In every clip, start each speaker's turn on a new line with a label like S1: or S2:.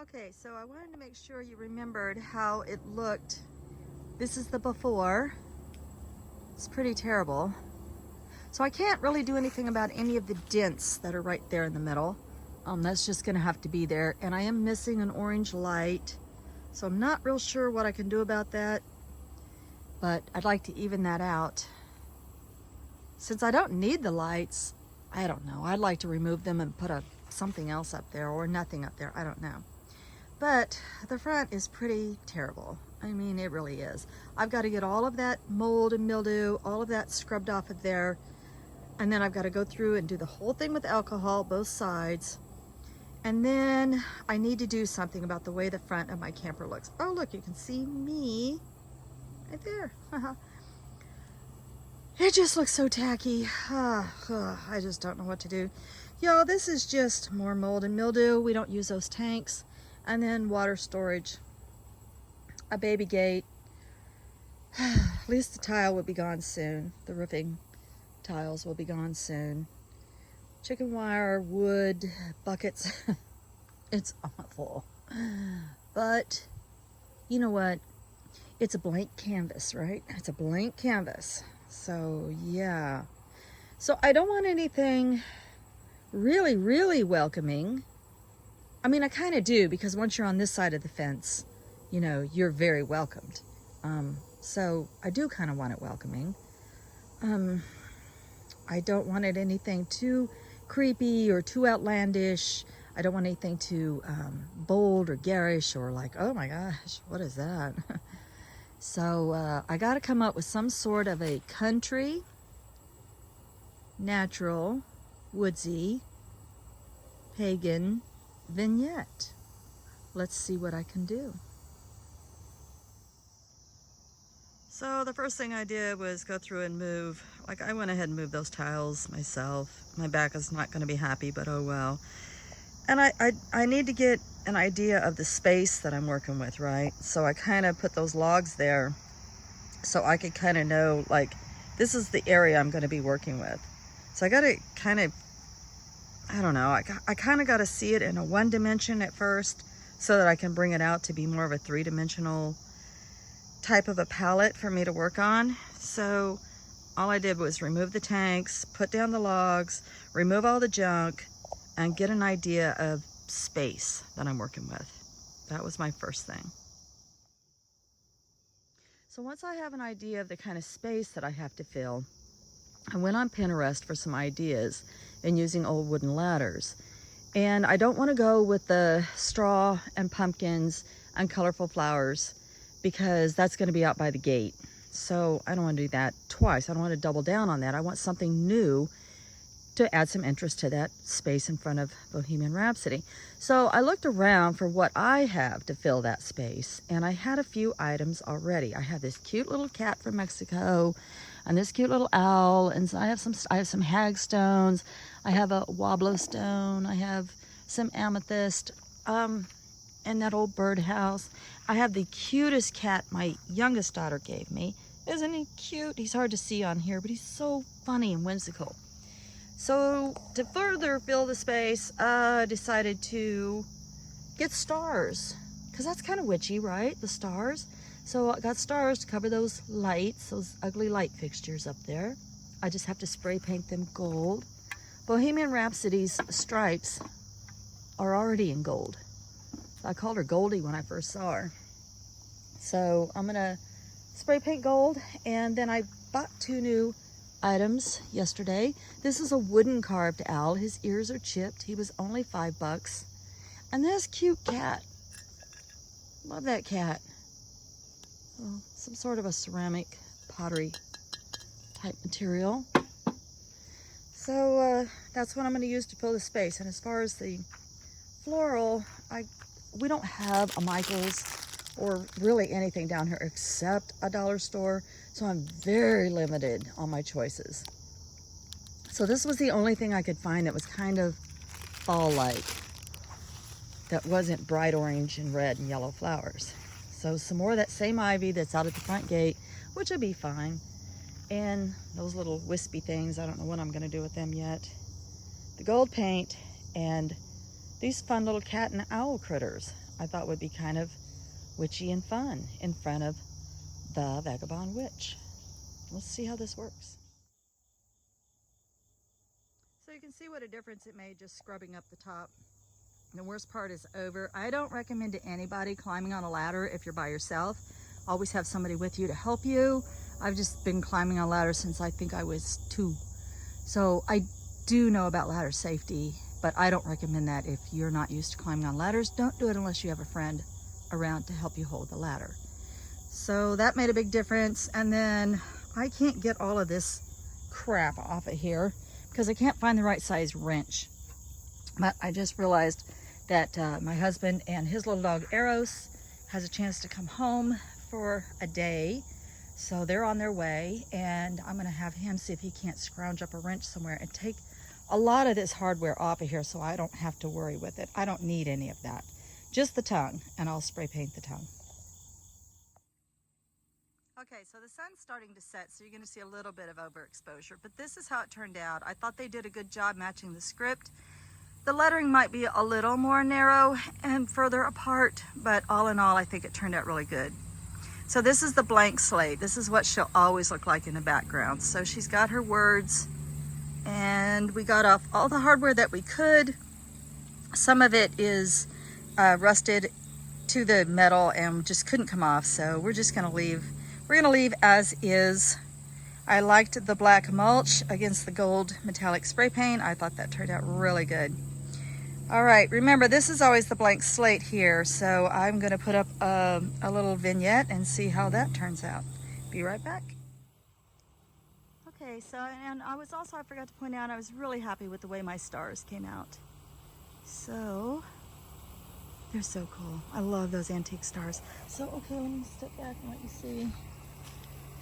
S1: Okay, so I wanted to make sure you remembered how it looked. This is the before. It's pretty terrible. So I can't really do anything about any of the dents that are right there in the middle. That's just gonna have to be there. And I am missing an orange light. So I'm not real sure what I can do about that, but I'd like to even that out. Since I don't need the lights, I don't know. I'd like to remove them and put something else up there or nothing up there. I don't know. But the front is pretty terrible. I mean, it really is. I've got to get all of that mold and mildew, all of that scrubbed off of there. And then I've got to go through and do the whole thing with alcohol, both sides. And then I need to do something about the way the front of my camper looks. Oh, look, you can see me right there. It just looks so tacky. I just don't know what to do. Y'all, this is just more mold and mildew. We don't use those tanks. And then water storage, a baby gate. At least the tile will be gone soon. The roofing tiles will be gone soon. Chicken wire, wood, buckets. It's awful. But you know what? It's a blank canvas, right? It's a blank canvas. So yeah. So I don't want anything really, really welcoming. I mean, I kind of do, because once you're on this side of the fence, you know, you're very welcomed. So I do kind of want it welcoming. I don't want it anything too creepy or too outlandish. I don't want anything too bold or garish or like, oh my gosh, what is that? So I got to come up with some sort of a country, natural, woodsy, pagan vignette. Let's see what I can do. So the first thing I did was go through and move. Like, I went ahead and moved those tiles myself. My back is not going to be happy, but oh well. And I need to get an idea of the space that I'm working with, right? So I kind of put those logs there so I could kind of know, like, this is the area I'm going to be working with. So I got to kind of, I don't know, I kind of got to see it in a one dimension at first so that I can bring it out to be more of a three-dimensional type of a palette for me to work on. So all I did was remove the tanks, put down the logs, remove all the junk, and get an idea of space that I'm working with. That was my first thing. So once I have an idea of the kind of space that I have to fill, I went on Pinterest for some ideas and using old wooden ladders. And I don't want to go with the straw and pumpkins and colorful flowers because that's going to be out by the gate. So I don't want to do that twice. I don't want to double down on that. I want something new to add some interest to that space in front of Bohemian Rhapsody. So I looked around for what I have to fill that space, and I had a few items already. I have this cute little cat from Mexico, and this cute little owl, and I have some hagstones. I have a wobbler stone. I have some amethyst, and that old birdhouse. I have the cutest cat my youngest daughter gave me. Isn't he cute? He's hard to see on here, but he's so funny and whimsical. So to further fill the space, I decided to get stars, because that's kind of witchy, right? The stars. So I got stars to cover those lights, those ugly light fixtures up there. I just have to spray paint them gold. Bohemian Rhapsody's stripes are already in gold. I called her Goldie when I first saw her. So I'm gonna spray paint gold, and then I bought 2 new items yesterday. This is a wooden carved owl. His ears are chipped. He was only $5. And this cute cat. Love that cat. Oh, some sort of a ceramic pottery type material. So that's what I'm going to use to fill the space. And as far as the floral, we don't have a Michael's or really anything down here except a dollar store. So I'm very limited on my choices. So this was the only thing I could find that was kind of fall-like, that wasn't bright orange and red and yellow flowers. So some more of that same ivy that's out at the front gate, which would be fine. And those little wispy things, I don't know what I'm going to do with them yet. The gold paint and these fun little cat and owl critters. I thought would be kind of witchy and fun in front of the Vagabond Witch. Let's see how this works. So you can see what a difference it made just scrubbing up the top. The worst part is over. I don't recommend to anybody climbing on a ladder if you're by yourself. Always have somebody with you to help you. I've just been climbing on ladders since I think I was 2. So I do know about ladder safety, but I don't recommend that if you're not used to climbing on ladders. Don't do it unless you have a friend around to help you hold the ladder. So that made a big difference. And then I can't get all of this crap off of here because I can't find the right size wrench. But I just realized that my husband and his little dog Eros has a chance to come home for a day. So they're on their way, and I'm gonna have him see if he can't scrounge up a wrench somewhere and take a lot of this hardware off of here so I don't have to worry with it. I don't need any of that. Just the tongue, and I'll spray paint the tongue. Okay, so the sun's starting to set, so you're gonna see a little bit of overexposure, but this is how it turned out. I thought they did a good job matching the script. The lettering might be a little more narrow and further apart, but all in all, I think it turned out really good. So this is the blank slate. This is what she'll always look like in the background. So she's got her words, and we got off all the hardware that we could. Some of it is rusted to the metal and just couldn't come off, so we're just gonna leave. We're gonna leave as is. I liked the black mulch against the gold metallic spray paint. I thought that turned out really good. All right, remember this is always the blank slate here, so I'm gonna put up a little vignette and see how that turns out. Be right back. Okay, so, and I forgot to point out, I was really happy with the way my stars came out. So, they're so cool. I love those antique stars. So, okay, let me step back and let you see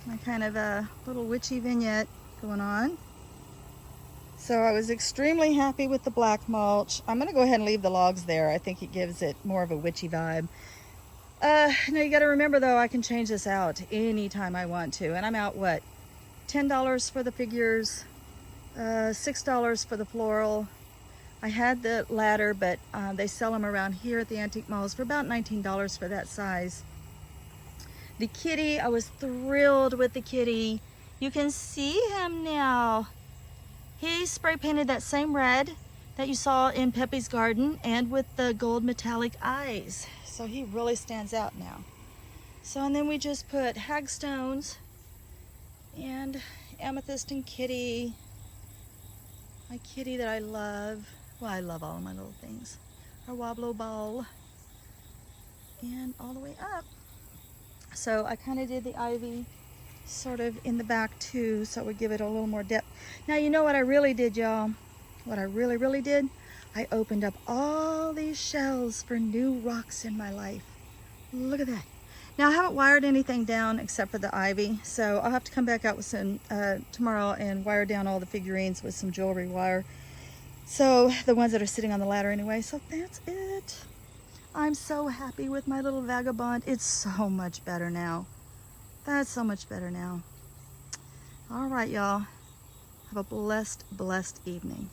S1: my kind of a little witchy vignette going on. So I was extremely happy with the black mulch. I'm gonna go ahead and leave the logs there. I think it gives it more of a witchy vibe. Now you gotta remember though, I can change this out anytime I want to. And I'm out, what, $10 for the figures, $6 for the floral. I had the ladder, but they sell them around here at the antique malls for about $19 for that size. The kitty, I was thrilled with the kitty. You can see him now. He spray painted that same red that you saw in Pepe's garden and with the gold metallic eyes. So he really stands out now. So, and then we just put hagstones and amethyst and kitty. My kitty that I love. Well, I love all of my little things. Our wobblo ball. And all the way up. So I kind of did the ivy sort of in the back too, so it would give it a little more depth. Now you know what I really did, y'all? What I really did? I opened up all these shells for new rocks in my life. Look at that. Now I haven't wired anything down except for the ivy, so I'll have to come back out with some tomorrow and wire down all the figurines with some jewelry wire. So the ones that are sitting on the ladder anyway, so that's it. I'm so happy with my little vagabond. It's so much better now. That's so much better now. All right, y'all. Have a blessed evening.